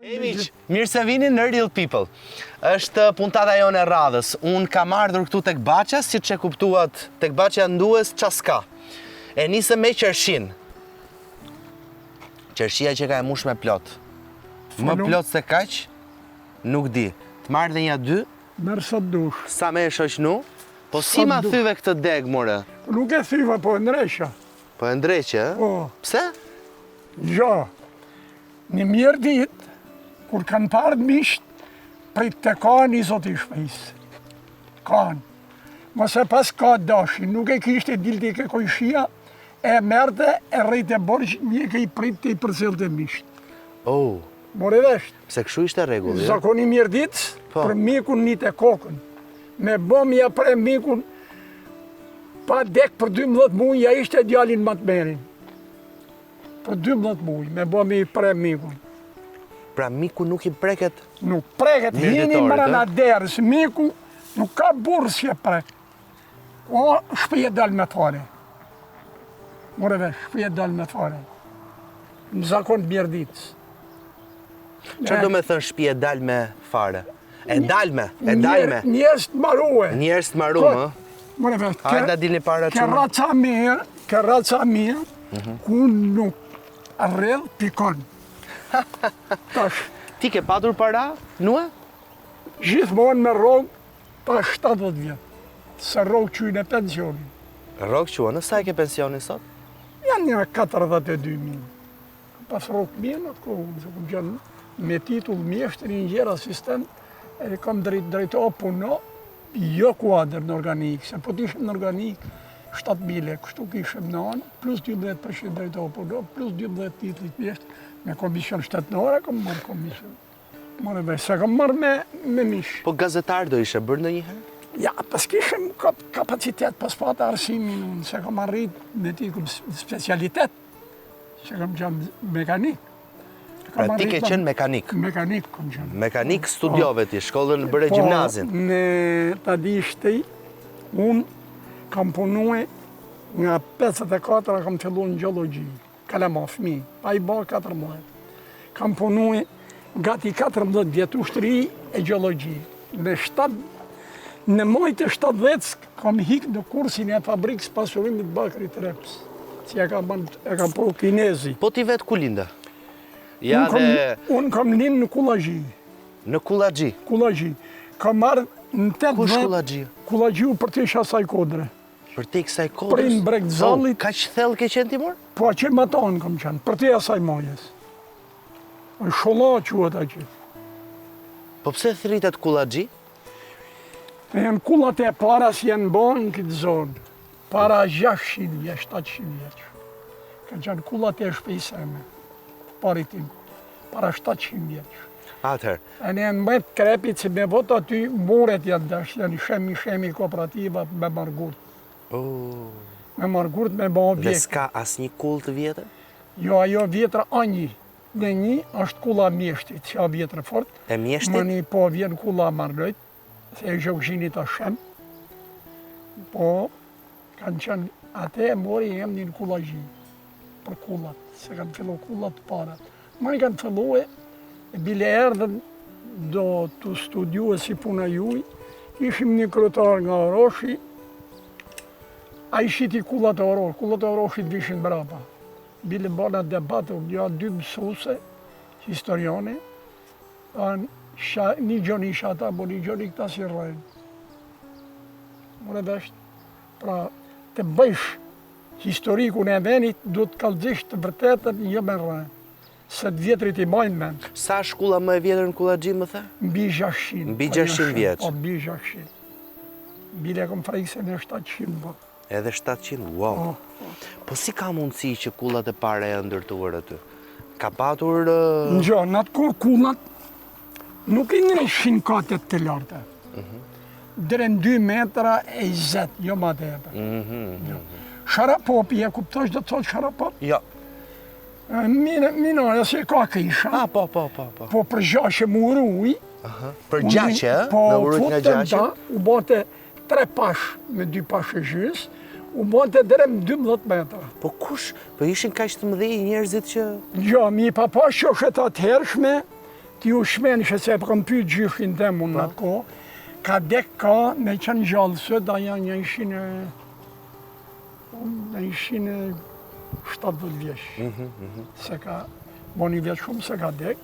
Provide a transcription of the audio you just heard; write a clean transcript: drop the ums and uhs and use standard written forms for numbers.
Miq, mirë se vini në Real People. Është puntata jone e radhës. Unë kam ardhur këtu tek Baqa, siç e kuptuat, tek Baqa ndues çaska. E nisëm me qershin. Qershia që ka e mush me plot. Më plot se kaq, nuk di. Të marrë dhe një dy? Merë sa dush. Sa me e shoqnu? Po si ma thyve këtë deg, more? Nuk e thyve, po e ndresha. Po e ndreqe, Po. Pse? Jo. Një mirë dit, kur kanë parë misht, prit të kanë i zoti shpejsë. Kanë. Mëse pas ka dashin, nuk e kishte dilti ke kojshia, e merte, e rejt e borç, një ke i prit të i përcil të misht. Oh, More vesht. pse kështu ishte rregull, jo? Zakoni mirë dit, Po. për mikun një të kokën. Me bomja pre mikun, pa dek për 12 muaj, ja ishte djalin më të merin. Për 12 muaj, me bomi pre mikun. Pra miku nuk i preket. Nuk preket, hini Mjerditorit, mrena derës, miku nuk ka burë si e prek. O, shpije dal me fare. More vesh, shpije dal me fare. Në zakon bjerditës. Çfarë do me thënë shtëpi e dalme fare? E dalme. Njerës të marue. Njerëz të marumë, More vesh, hajde na dilni para ke çunë. raca mirë, ku nuk rrëll pikon. Tash, Ti ke patur para? Nua? gjithmonë me rogë, pa 70 vjetë. Se rogë qyjnë e pensionin. Rrok qua, në sa e ke pensionin sot? Janë një 42.000. Pas rogë mirë në të kohë, se kom qenë me titull mjeshtër, inxhier asistent, e kam drejto puno, jo kuadër në organik, se po t'ishëm në organik, 7.000, kështu kishëm në anë, plus 12% drejto puno, plus 12 titlit mjeshtër, me komision shtetënore, kam marrë komision. More vesh, se kam marrë me mish. Po gazetar do ishe bërë ndonjëherë? Ja, pas kishëm kapacitet, pas pata arsimin unë, se kam arrit me titull specialitet, se kam qenë mekanik. Pra ti ke qenë mekanik. Mekanik kam qenë. Mekanik studiove ti, shkollën bëre Po, gjimnazin. në ta di shtej, unë kam punue nga 54 kam fillu në gjeologji, kalama fmi, pa i ba 14. Kam punue gati 14 vjetë ushtëri e gjeologji. Në majtë e 70 kam hikë në kursin e fabrikës pasurimit Bakrit Reps, si e kam pro kinezi. Po ti vetë ku linda? Ja dhe Unë kam linë në Kullazhi. në Kullaxhi. Kullazhi. Kam marrë në 8 Kush vjet. Kullaxhi? Kullazhiu për të isha saj kodre. Për te kësaj kodrës? Prin Bregdëzallit. Ka që thellë ke qenë ti mor? Po që më tonë kam qenë, për të asaj mojes. Sholla quhet aqë. Po pse thritet Kullaxhi? E janë kullat e para si janë bënë në këtë zonë. Para 600 vjeç, 700 vjeç. Kanë qenë kullat e shpejseme. Paritim, para 700 vjeç. Atëherë, E ne janë mbet krepit se me vot aty muret janë dash, janë shemi kooperativa me margurt. Me margurt me bë dhe objekt. s'ka asnjë kull të vjetër? Jo, ajo vjetra anji. Dhe një është kulla mjeshtit, që a vjetra fort. E mjeshtit? Më një po vjen kulla marlojt, se e zhogzhinit a shem. Po, kanë qenë, ate e mori e emnin Kullazhi, për kullat, se kanë fillu kullat të parat. Ma i kanë fillu e bile erdhen do të studiu e si puna juj, ishim një kryetar nga Oroshi, a i shiti kullat e Oroshit vishin brapa. Bile mbana debate, ja dy mësuse, historiane, një gjoni isha ata, bo një gjoni këta si rrejnë. Mërë vesh, pra, të bëjsh historikun e venit, du të kallëzisht të vërtetën jo me rrejnë. Se të vjetrit i bajnë men. Sa shkulla më e vjetër në Kullaxhi më the? Mbi 600. Mbi 600 vjeç. Po, mbi 600. Bile kom frejse në 700, po. Edhe 700, wow. Po si ka mundësi që kullat e para e ndërtuar aty? Ka patur... Në gjo, në atë kohë kullat nuk i nëshin katet të larta. Dere në 2 metra e 20, jo ma të epe. Sharapopi, e kuptosh do të thotë sharapop? Jo. Minoja se ka kisha. Po. Po për gjashe më uruj. Për gjaqe, Po, me urujt nga gjaqe? u bote 3 pash me 2 pash e gjys, u bote dere më 12 metra. Po kush? Po ishin kaq të mëdhenj njerëzit që... Jo, mi pa pash qoshet atëhershme, Ti u shmenë që se e përëm pyet gjyshin të mund në atë kohë, ka dek ka me qenë gjallë sët, aja një ishin 70 vjeç. Se ka bo një vjeç shumë se ka dek.